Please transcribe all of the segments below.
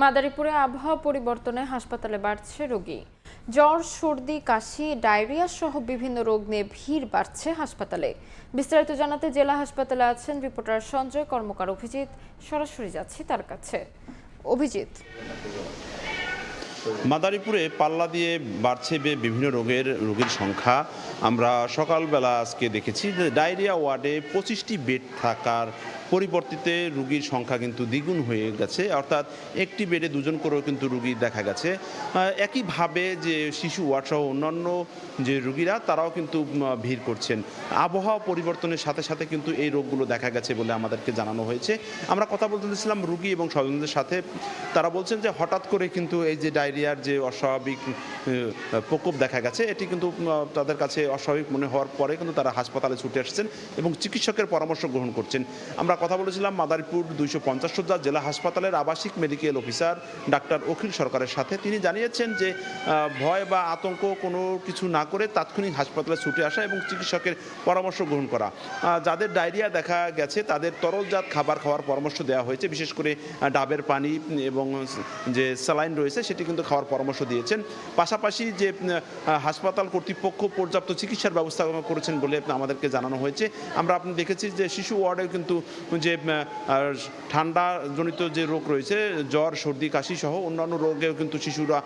মাদারীপুরে আবহাওয়া পরিবর্তনে হাসপাতালে বাড়ছে রোগী। জ্বর, সর্দি, কাশি, ডায়রিয়া সহ বিভিন্ন রোগ নিয়ে ভিড় বাড়ছে হাসপাতালে। বিস্তারিত জানাতে জেলা হাসপাতালে আছেন রিপোর্টার সঞ্জয় কর্মকার অভিজিৎ। সরাসরি যাচ্ছি তার কাছে। অভিজিৎ, মাদারীপুরে পাল্লা দিয়ে বাড়ছে বিভিন্ন রোগীর সংখ্যা। আমরা সকালবেলা আজকে দেখেছি যে ডায়রিয়া ওয়ার্ডে 25টি বেড থাকার পরিবর্তিতে রোগীর সংখ্যা কিন্তু দ্বিগুণ হয়ে গেছে, অর্থাৎ একটি বেডে দুজন করেও কিন্তু রোগী দেখা গেছে। একইভাবে যে শিশু ওয়ার্ড সহ অন্যান্য যে রোগীরা তারাও কিন্তু ভিড় করছেন। আবহাওয়া পরিবর্তনের সাথে সাথে কিন্তু এই রোগগুলো দেখা গেছে বলে আমাদেরকে জানানো হয়েছে। আমরা কথা বলতেছিলাম রোগী এবং স্বজনদের সাথে। তারা বলছেন যে হঠাৎ করে কিন্তু এই যে ডায়রিয়ার যে অস্বাভাবিক প্রকোপ দেখা গেছে, এটি কিন্তু তাদের কাছে অস্বাভাবিক মনে হওয়ার পরে কিন্তু তারা হাসপাতালে ছুটে আসছেন এবং চিকিৎসকের পরামর্শ গ্রহণ করছেন। আমরা কথা বলেছিলাম মাদারীপুর 250 শয্যা জেলা হাসপাতালের আবাসিক মেডিকেল অফিসার ডাক্তার অখিল সরকারের সাথে। তিনি জানিয়েছেন যে ভয় বা আতঙ্ক কোনো কিছু না করে তাৎক্ষণিক হাসপাতালে ছুটে আসা এবং চিকিৎসকের পরামর্শ গ্রহণ করা। যাদের ডায়রিয়া দেখা গেছে তাদের তরলজাত খাবার খাওয়ার পরামর্শ দেওয়া হয়েছে, বিশেষ করে ডাবের পানি এবং যে স্যালাইন রয়েছে সেটি কিন্তু খাওয়ার পরামর্শ দিয়েছেন। পাশাপাশি যে হাসপাতাল কর্তৃপক্ষ পর্যাপ্ত চিকিৎসার ব্যবস্থা করেছেন বলে আমাদেরকে জানানো হয়েছে। আমরা দেখেছি যে শিশু ওয়ার্ডে কিন্তু যে ঠান্ডাজনিত যে রোগ রয়েছে, জ্বর, সর্দি, কাশি সহ অন্যান্য রোগেও কিন্তু শিশুরা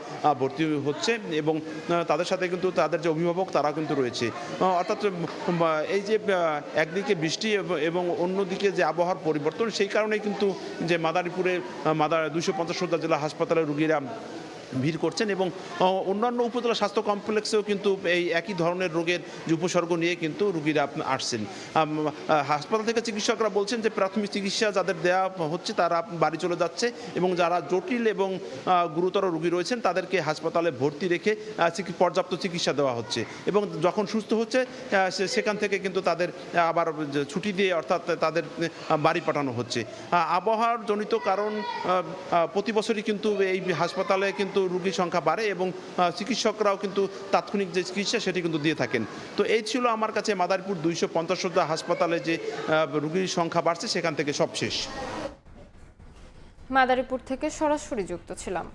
ভর্তি হচ্ছে এবং তাদের সাথে কিন্তু তাদের যে অভিভাবক তারা কিন্তু রয়েছে। অর্থাৎ এই যে একদিকে বৃষ্টি এবং অন্যদিকে যে আবহাওয়ার পরিবর্তন, সেই কারণেই কিন্তু যে মাদারীপুরে 250 শয্যা জেলা হাসপাতালের রোগীরা ভিড় করছেন এবং অন্যান্য উপজেলা স্বাস্থ্য কমপ্লেক্সেও কিন্তু এই একই ধরনের রোগের যে উপসর্গ নিয়ে কিন্তু রোগীরা আসছেন। হাসপাতাল থেকে চিকিৎসকরা বলছেন যে প্রাথমিক চিকিৎসা যাদের দেওয়া হচ্ছে তারা বাড়ি চলে যাচ্ছে এবং যারা জটিল এবং গুরুতর রোগী রয়েছেন তাদেরকে হাসপাতালে ভর্তি রেখে পর্যাপ্ত চিকিৎসা দেওয়া হচ্ছে এবং যখন সুস্থ হচ্ছে সেখান থেকে কিন্তু তাদের আবার ছুটি দিয়ে অর্থাৎ তাদের বাড়ি পাঠানো হচ্ছে। আবহাওয়ার জনিত কারণ প্রতি বছরই কিন্তু এই হাসপাতালে কিন্তু রোগীর সংখ্যা বাড়ে এবং চিকিৎসকরাও কিন্তু তাৎক্ষণিক যে চিকিৎসা সেটি কিন্তু দিয়ে থাকেন। তো এই ছিল আমার কাছে মাদারীপুর 250 শয্যা হাসপাতালে যে রোগীর সংখ্যা বাড়ছে সেখান থেকে সব শেষ। মাদারীপুর থেকে সরাসরি যুক্ত ছিলাম।